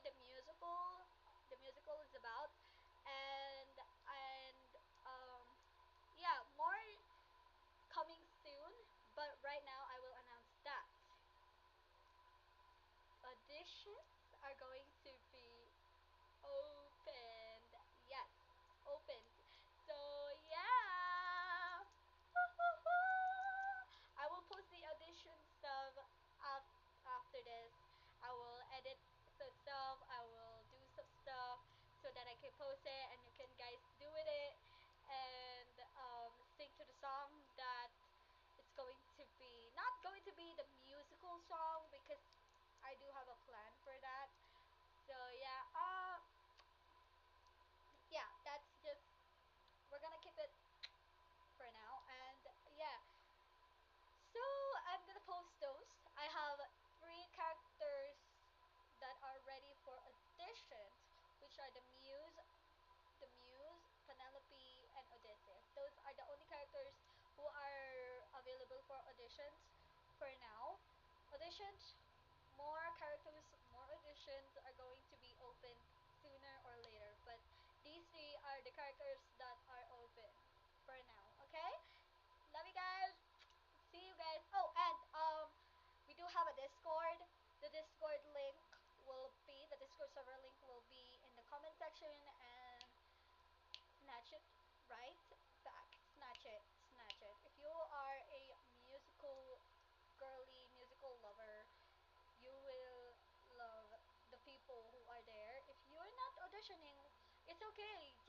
the musical is about, and um, yeah, more coming soon. But right now, I will announce that auditions are going to be opened. Yes, opened. So yeah. I will post the audition stuff after this. I will edit some stuff. I will do some stuff so that I can post it and you can guys do with it and sing to the song that it's going to be not going to be the musical song because I do have a plan for that. So yeah, that's just we're gonna keep it for now. And yeah, so I'm gonna post those. I have three characters that are ready for auditions, which are the Muse, Penelope, and Odysseus. Those are the only characters who are available for auditions for now. Auditions, more characters, more auditions are going to be open sooner or later. But these three are the characters that are open for now. Okay? Love you guys. See you guys. Oh, and we do have a Discord. The Discord server link will be in the comment section and snatch it right back. Snatch it. If you are a musical girly musical lover, you will love the people who are there. If you're not auditioning, it's okay.